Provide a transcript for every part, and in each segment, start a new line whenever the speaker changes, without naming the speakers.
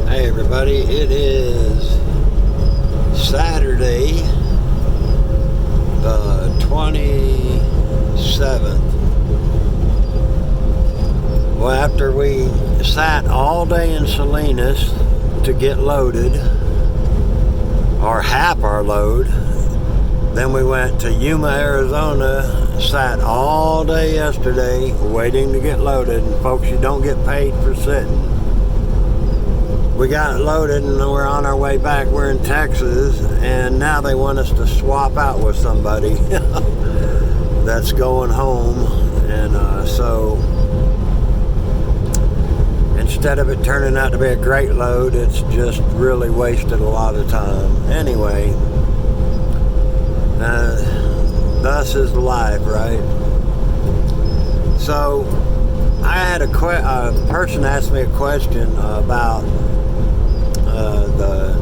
Hey everybody, it is Saturday the 27th. Well, after we sat all day in Salinas to get loaded, or half our load, then we went to Yuma, Arizona, sat all day yesterday waiting to get loaded. And folks, you don't get paid for sitting. We got loaded and we're on our way back. We're in Texas, and now they want us to swap out with somebody that's going home. And so instead of it turning out to be a great load, it's just really wasted a lot of time. Anyway, thus is life, right? So I had a person asked me a question about the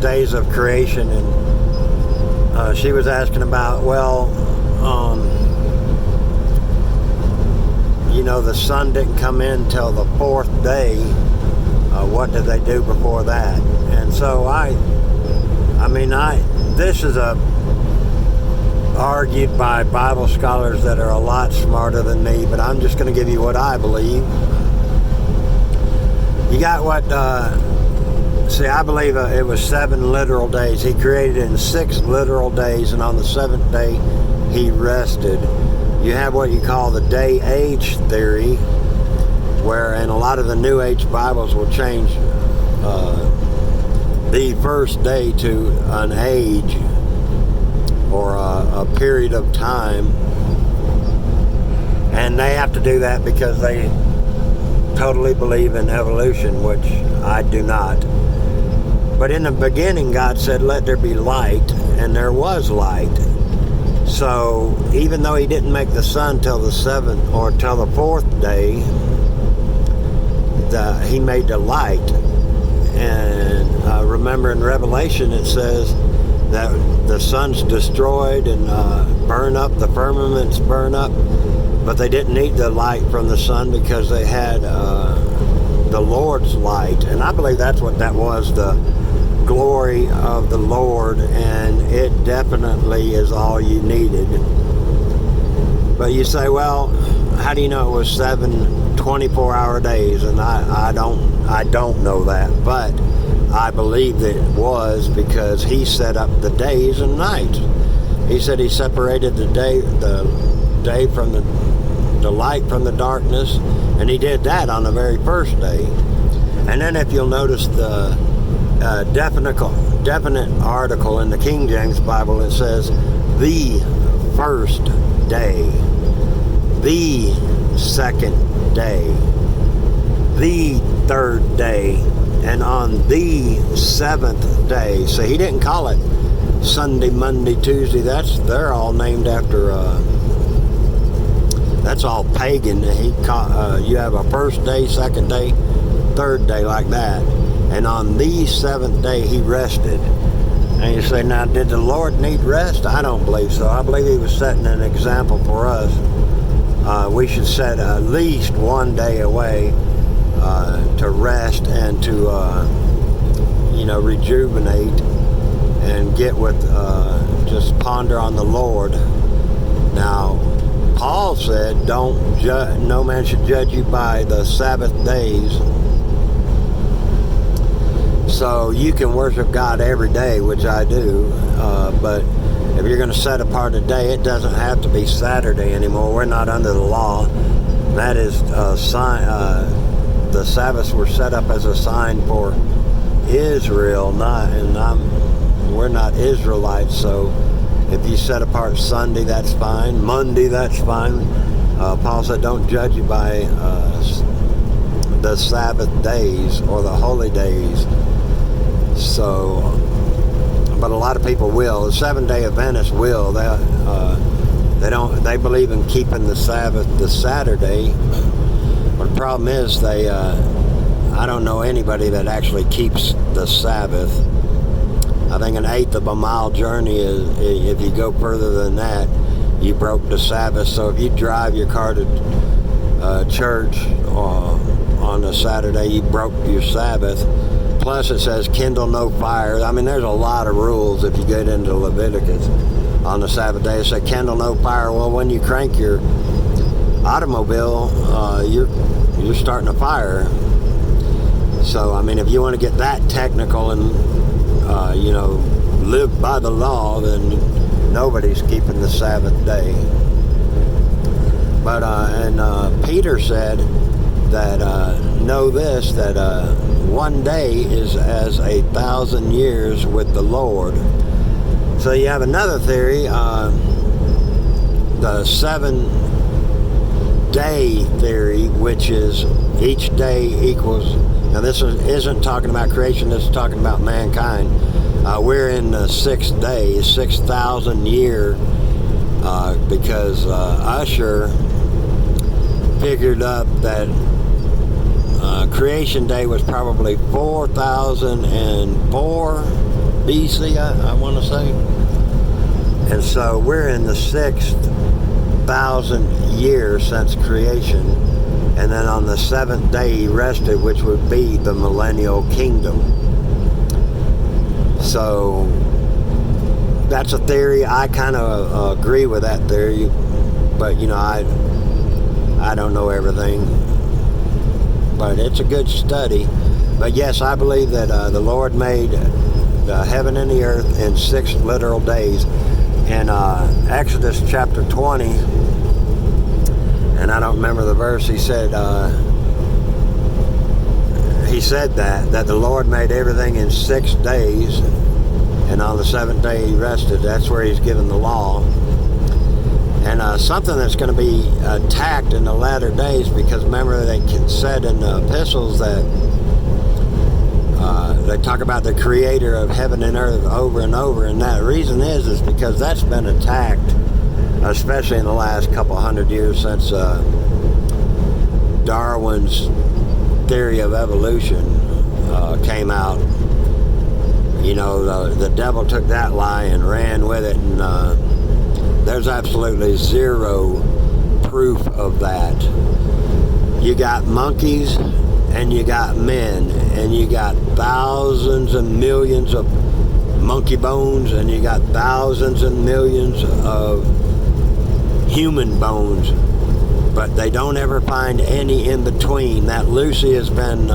days of creation, and she was asking about, the sun didn't come in till the fourth day. What did they do before that? And so this is argued by Bible scholars that are a lot smarter than me, but I'm just going to give you what I believe. You got what I believe it was 7 literal days. He created in 6 literal days, and on the 7th day he rested. You have what you call the day age theory, where in a lot of the New Age Bibles will change the first day to an age or a period of time, and they have to do that because they totally believe in evolution, which I do not. But in the beginning, God said, "Let there be light," and there was light. So even though he didn't make the sun till the 7th or till the 4th day, he made the light. And remember in Revelation it says that the sun's destroyed and burn up, the firmaments burn up, but they didn't need the light from the sun because they had the Lord's light. And I believe that's what that was, the glory of the Lord, and it definitely is all you needed. But you say, well, how do you know it was 7 24-hour days? And I don't know that, but I believe that it was, because he set up the days and nights. He said he separated the day from the light from the darkness, and he did that on the very first day. And then if you'll notice the definite article in the King James Bible, it says the first day, the second day, the third day, and on the 7th day. So he didn't call it Sunday, Monday, Tuesday. They're all named after that's all pagan. You have a first day, second day, third day, like that. And on the 7th day he rested. And you say, now, did the Lord need rest? I don't believe so. I believe he was setting an example for us. We should set at least one day away to rest and to rejuvenate and get with, just ponder on the Lord. Now, Paul said, no man should judge you by the Sabbath days. So you can worship God every day, which I do, but if you're going to set apart a day, it doesn't have to be Saturday anymore. We're not under the law. That is a sign. The Sabbaths were set up as a sign for Israel, we're not Israelites. So if you set apart Sunday, that's fine. Monday, that's fine. Paul said, don't judge you by the Sabbath days or the holy days. So, but a lot of people will. The Seventh-day Adventists will. They believe in keeping the Sabbath the Saturday. But the problem is I don't know anybody that actually keeps the Sabbath. I think an eighth of a mile journey is, if you go further than that, you broke the Sabbath. So if you drive your car to church on a Saturday, you broke your Sabbath. plus it says kindle no fire. I mean, there's a lot of rules if you get into Leviticus on the Sabbath day. It said kindle no fire. Well, when you crank your automobile, you're starting a fire. So, I mean, if you want to get that technical and, live by the law, then nobody's keeping the Sabbath day. But, Peter said that, know this, that one day is as 1,000 years with the Lord. So you have another theory, the 7-day theory, which is each day equals. Now this isn't talking about creation, this is talking about mankind. We're in the 6th day, 6,000 year, because Usher figured up that creation day was probably 4004 BC, I want to say. And so we're in the 6,000 years since creation. And then on the 7th day he rested, which would be the millennial kingdom. So that's a theory. I kind of agree with that theory, but I don't know everything. But it's a good study. But yes, I believe that the Lord made the heaven and the earth in 6 literal days. In Exodus chapter 20, and I don't remember the verse, he said that the Lord made everything in 6 days, and on the 7th day he rested. That's where he's given the law. And something that's going to be attacked in the latter days, because remember they said in the epistles that they talk about the creator of heaven and earth over and over, and that reason is because that's been attacked, especially in the last couple hundred years since Darwin's theory of evolution came out. The devil took that lie and ran with it, and there's absolutely zero proof of that. You got monkeys and you got men, and you got thousands and millions of monkey bones, and you got thousands and millions of human bones, but they don't ever find any in between. That Lucy has been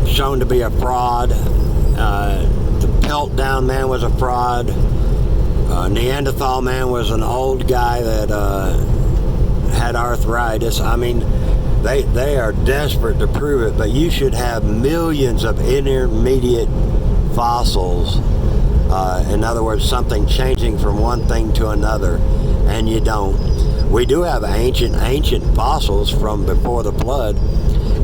shown to be a fraud. The Piltdown man was a fraud. Neanderthal man was an old guy that had arthritis. I mean, they are desperate to prove it, but you should have millions of intermediate fossils. In other words, something changing from one thing to another, and you don't. We do have ancient fossils from before the flood,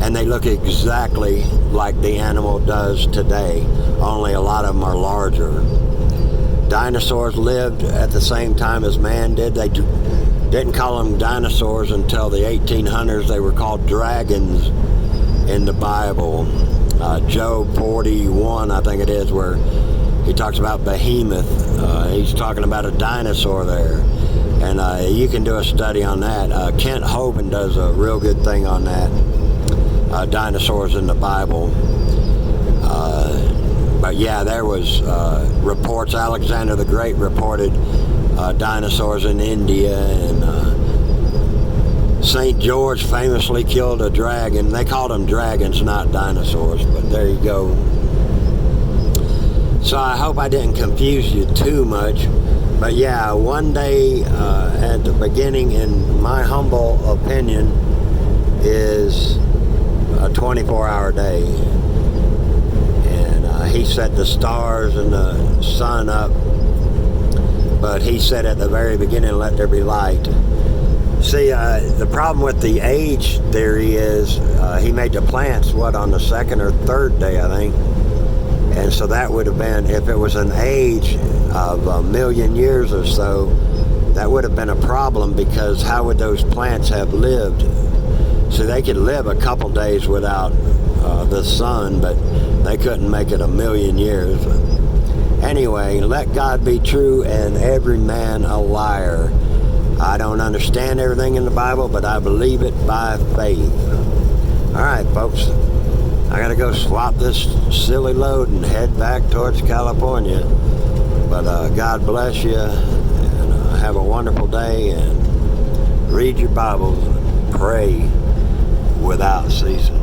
and they look exactly like the animal does today, only a lot of them are larger. Dinosaurs lived at the same time as man did. They didn't call them dinosaurs until the 1800s. They were called dragons in the Bible. Job 41, I think it is, where he talks about behemoth. He's talking about a dinosaur there. And you can do a study on that. Kent Hovind does a real good thing on that. Dinosaurs in the Bible. But yeah, there was reports. Alexander the Great reported dinosaurs in India, and St. George famously killed a dragon. They called them dragons, not dinosaurs, but there you go. So I hope I didn't confuse you too much. But yeah, one day at the beginning, in my humble opinion, is a 24-hour day. And he set the stars and the sun up, but he said at the very beginning, let there be light. See, the problem with the age theory is he made the plants, on the 2nd or 3rd day, I think. And so that would have been, if it was an age of 1 million years or so, that would have been a problem, because how would those plants have lived? So they could live a couple days without the sun, but they couldn't make it 1 million years. Anyway, let God be true and every man a liar. I don't understand everything in the Bible, but I believe it by faith. All right, folks. I got to go swap this silly load and head back towards California. But God bless you, and have a wonderful day, and read your Bibles and pray without ceasing.